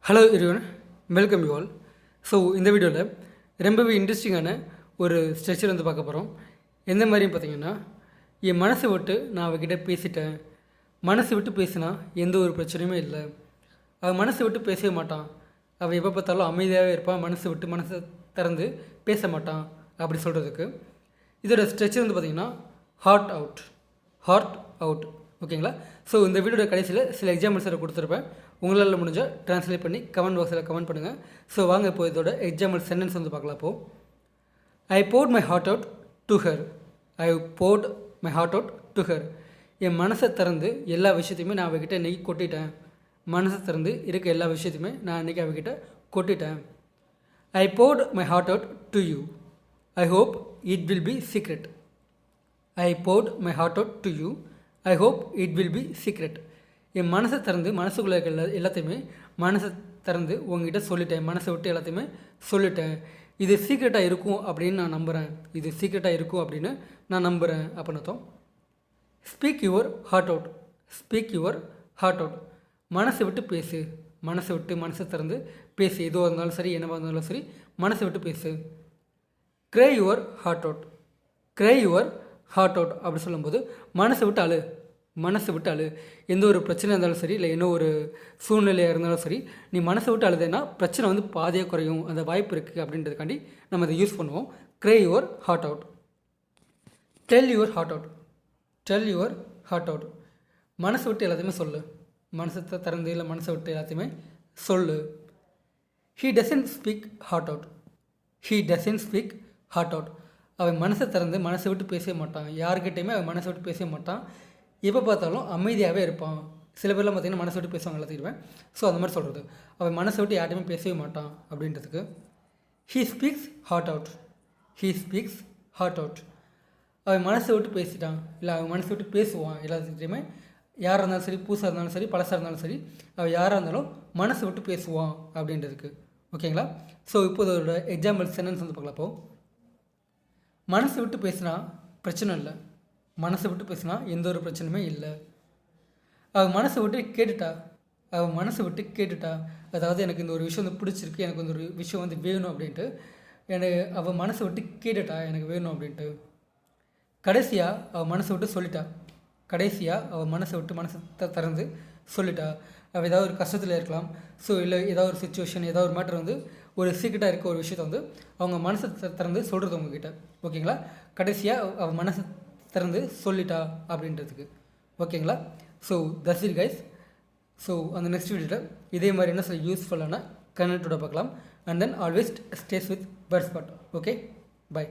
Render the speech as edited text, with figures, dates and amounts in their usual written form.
Hello everyone, welcome you all. So இந்த வீடியோவில் ரொம்பவே இன்ட்ரெஸ்டிங்கான ஒரு ஸ்ட்ரக்சர் வந்து பார்க்க போகிறோம். எந்த மாதிரியும் பார்த்தீங்கன்னா, என் மனசை விட்டு நான் அவகிட்ட பேசிட்டேன். மனசை விட்டு பேசினா எந்த ஒரு பிரச்சனையுமே இல்லை. அவன் மனசை விட்டு பேசவே மாட்டான். அவன் எப்போ பார்த்தாலும் அமைதியாகவே இருப்பான். மனசை திறந்து பேச மாட்டான் அப்படி சொல்கிறதுக்கு இதோட ஸ்ட்ரக்சர் வந்து பார்த்திங்கன்னா ஹார்ட் அவுட். ஓகேங்களா? ஸோ இந்த வீடியோட கடைசியில் சில எக்ஸாம்பிள்ஸை கொடுத்துருப்பேன். உங்களால் முடிஞ்சால் ட்ரான்ஸ்லேட் பண்ணி கமெண்ட் பாக்ஸில் கமெண்ட் பண்ணுங்கள். ஸோ வாங்க இப்போ இதோட எக்ஸாம்பிள் சென்டென்ஸ் வந்து பார்க்கலாம். இப்போது ஐ poured my heart out to her. I poured my heart out to her. என் மனசை திறந்து எல்லா விஷயத்தையுமே நான் அவகிட்ட இன்றைக்கி கொட்டிட்டேன். மனசை திறந்து இருக்க எல்லா விஷயத்தையுமே நான் இன்றைக்கி அவகிட்ட கொட்டிட்டேன். ஐ poured my heart out to you. I hope it will be secret. I poured my heart out to you. I hope it will be secret. என் மனசை திறந்து மனசுக்குள்ளே இருக்க எல்லாத்தையுமே மனசை திறந்து உங்ககிட்ட சொல்லிட்டேன். மனசை விட்டு எல்லாத்தையுமே சொல்லிட்டேன். இது சீக்ரெட்டாக இருக்கும் அப்படின்னு நான் நம்புகிறேன். அப்படின்னு அர்த்தம். Speak your heart out. மனசை விட்டு பேசு. மனசை திறந்து பேசு. எதுவாக இருந்தாலும் சரி, என்னவாக இருந்தாலும் சரி, மனசை விட்டு பேசு. க்ரை யுவர் ஹார்ட் அவுட் அப்படி சொல்லும்போது மனசை விட்டு அழு. எந்த ஒரு பிரச்சனை இருந்தாலும் சரி, இல்லை என்ன ஒரு சூழ்நிலையாக இருந்தாலும் சரி, நீ மனசை விட்டு அழுதுன்னா பிரச்சனை வந்து பாதியாக குறையும், அந்த வாய்ப்பு இருக்குது அப்படின்றதுக்காண்டி நம்ம அதை யூஸ் பண்ணுவோம். Cry your heart out. Tell your heart out. மனசை விட்டு எல்லாத்தையுமே சொல்லு. மனசை திறந்து இல்லை மனசை விட்டு எல்லாத்தையுமே சொல்லு. He doesn't speak heart out. அவன் மனசை திறந்து மனசை விட்டு பேசவே மாட்டான். யாருக்கிட்டையுமே அவன் மனசை விட்டு பேசவே மாட்டான். எப்போ பார்த்தாலும் அமைதியாகவே இருப்பான். சில பேர்லாம் பார்த்திங்கன்னா மனசை விட்டு பேசுவாங்க எல்லாத்துக்குமே. ஸோ அந்த மாதிரி சொல்கிறது. அவன் மனசை விட்டு யார்ட்டையுமே பேசவே மாட்டான் அப்படின்றதுக்கு ஹீ ஸ்பீக்ஸ் ஹார்ட் அவுட். அவன் மனசை விட்டு பேசிட்டான், இல்லை அவன் மனசை விட்டு பேசுவான். எல்லாத்துக்கிட்டையுமே யாராக இருந்தாலும் சரி, புதுசாக இருந்தாலும் சரி, பழசாக இருந்தாலும் சரி, அவன் யாராக இருந்தாலும் மனசை விட்டு பேசுவான் அப்படின்றதுக்கு. ஓகேங்களா? ஸோ இப்போ இதோட எக்ஸாம்பிள் சென்டென்ஸ் வந்து பார்க்கலாம். அப்போது மனசை விட்டு பேசினா பிரச்சனை இல்லை. மனசை விட்டு பேசினா எந்த ஒரு பிரச்சனையுமே இல்லை. அவள் மனசை விட்டு கேட்டுட்டா. அதாவது எனக்கு இந்த ஒரு விஷயம் வந்து பிடிச்சிருக்கு, எனக்கு இந்த ஒரு விஷயம் வந்து வேணும் அப்படின்ட்டு அவள் மனசை விட்டு கேட்டுட்டா, எனக்கு வேணும் அப்படின்ட்டு. கடைசியாக அவள் மனசை விட்டு சொல்லிட்டா. மனசை திறந்து சொல்லிட்டா. அவள் ஏதாவது ஒரு கஷ்டத்தில் இருக்கலாம். ஸோ இல்லை ஏதாவது ஒரு சுச்சுவேஷன், ஏதாவது ஒரு மேட்டர் வந்து ஒரு சீக்கிரட்டாக இருக்க ஒரு விஷயத்தை வந்து அவங்க மனசை திறந்து சொல்கிறது உங்ககிட்ட. ஓகேங்களா? கடைசியாக அவள் மனசை திறந்து சொல்லிட்டா அப்படின்றதுக்கு. ஓகேங்களா? So that's it guys. So அந்த நெக்ஸ்ட் வீடியோவில் இதே மாதிரி என்ன சில யூஸ்ஃபுல்லான கண்டென்ட்டோட பார்க்கலாம். And then always stays with bird spot. Okay, by.